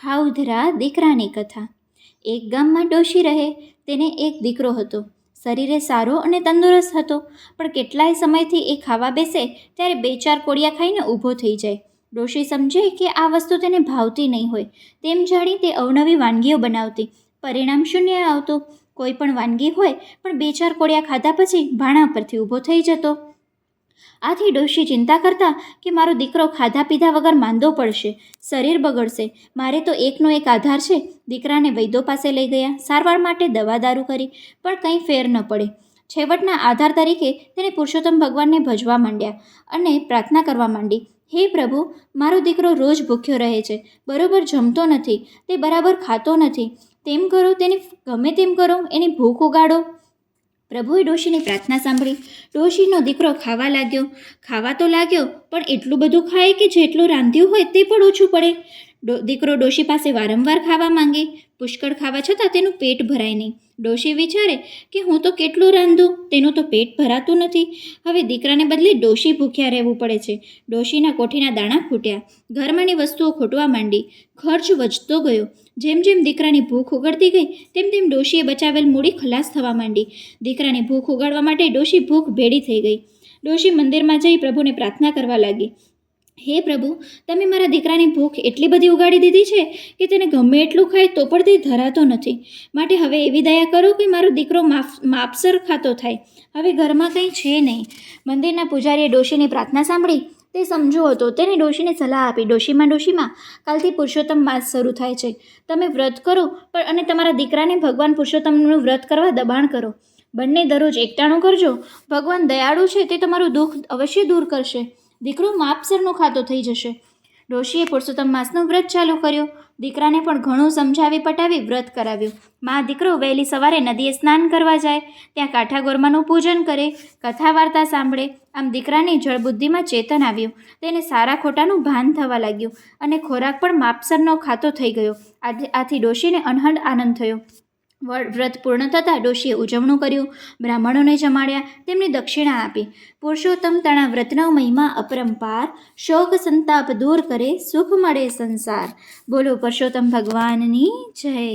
હાઉધરા દીકરાની કથા. એક ગામમાં ડોશી રહે. તેને એક દીકરો હતો. શરીરે સારો અને તંદુરસ્ત હતો, પણ કેટલાય સમયથી એ ખાવા બેસે ત્યારે 2-4 કોળિયા ખાઈને ઊભો થઈ જાય. ડોશી સમજે કે આ વસ્તુ તેને ભાવતી નહીં હોય, તેમ જાણી તે અવનવી વાનગીઓ બનાવતી. પરિણામ શૂન્ય આવતું. કોઈ પણ વાનગી હોય, પણ 2-4 કોળિયા ખાધા પછી ભાણા પરથી ઊભો થઈ જતો. આથી ડોશી ચિંતા કરતા કે મારો દીકરો ખાધા પીધા વગર માંદો પડશે, શરીર બગડશે. મારે તો એકનો એક આધાર છે. દીકરાને વૈદ્યો પાસે લઈ ગયા, સારવાર માટે દવા દારૂ કરી, પણ કંઈ ફેર ન પડે. છેવટના આધાર તરીકે તેને પુરુષોત્તમ ભગવાનને ભજવા માંડ્યા અને પ્રાર્થના કરવા માંડી. હે પ્રભુ, મારો દીકરો રોજ ભૂખ્યો રહે છે, બરોબર જમતો નથી, તે બરાબર ખાતો નથી. તેમ કરો, તેને ગમે તેમ કરો, એની ભૂખ ઉગાડો. પ્રભુએ ડોશીની પ્રાર્થના સાંભળી. ડોશીનો દીકરો ખાવા લાગ્યો. ખાવા તો લાગ્યો, પણ એટલું બધું ખાય કે જેટલું રાંધ્યું હોય તે પણ ઓછું પડે. દીકરો ડોશી પાસે વારંવાર ખાવા માંગે. પુષ્કળ ખાવા છતાં તેનું પેટ ભરાય નહીં. ડોશી વિચારે કે હું તો કેટલું રાંધું, તેનું તો પેટ ભરાતું નથી. હવે દીકરાને બદલે ડોશી ભૂખ્યા રહેવું પડે છે. ડોશીના કોઠીના દાણા ખૂટ્યા. ઘરમાંની વસ્તુઓ ખૂટવા માંડી. ખર્ચ વધતો ગયો. જેમ જેમ દીકરાની ભૂખ ઉગડતી ગઈ, તેમ તેમ ડોશીએ બચાવેલ મૂડી ખલાસ થવા માંડી. દીકરાની ભૂખ ઉગાડવા માટે ડોશી ભૂખ ભેડી થઈ ગઈ. ડોશી મંદિરમાં જઈ પ્રભુને પ્રાર્થના કરવા લાગી. હે પ્રભુ, તમે મારા દીકરાની ભૂખ એટલી બધી ઉગાડી દીધી છે કે તેને ગમે એટલું ખાય તો પણ તે ધરાતો નથી. માટે હવે એવી દયા કરો કે મારો દીકરો માપસર ખાતો થાય. હવે ઘરમાં કંઈ છે નહીં. મંદિરના પૂજારીએ ડોશીની પ્રાર્થના સાંભળી. તે સમજો હતો. તેને ડોશીને સલાહ આપી. ડોશીમાં, કાલથી પુરુષોત્તમ માસ શરૂ થાય છે. તમે વ્રત કરો અને તમારા દીકરાને ભગવાન પુરુષોત્તમનું વ્રત કરવા દબાણ કરો. બંને દરરોજ એકટાણું કરજો. ભગવાન દયાળુ છે, તે તમારું દુઃખ અવશ્ય દૂર કરશે. દીકરો માપસરનો ખાતો થઈ જશે. ડોશીએ પુરુષોત્તમ માસનું વ્રત ચાલુ કર્યો. દીકરાને પણ ઘણું સમજાવી પટાવી વ્રત કરાવ્યું. દીકરો વહેલી સવારે નદીએ સ્નાન કરવા જાય, ત્યાં કાંઠા ગોરમાનું પૂજન કરે, કથા વાર્તા સાંભળે. આમ દીકરાની જળબુદ્ધિમાં ચેતન આવ્યું. તેને સારા ખોટાનું ભાન થવા લાગ્યું અને ખોરાક પણ માપસરનો ખાતો થઈ ગયો. આથી ડોશીને અનહદ આનંદ થયો. વ્રત પૂર્ણ થતાં ડોશીએ ઉજવણું કર્યું. બ્રાહ્મણોને જમાડ્યા, તેમને દક્ષિણા આપી. પુરુષોત્તમ તણા વ્રતનો મહિમા અપરંપાર, શોક સંતાપ દૂર કરે, સુખ મળે સંસાર. બોલો પુરુષોત્તમ ભગવાનની જય.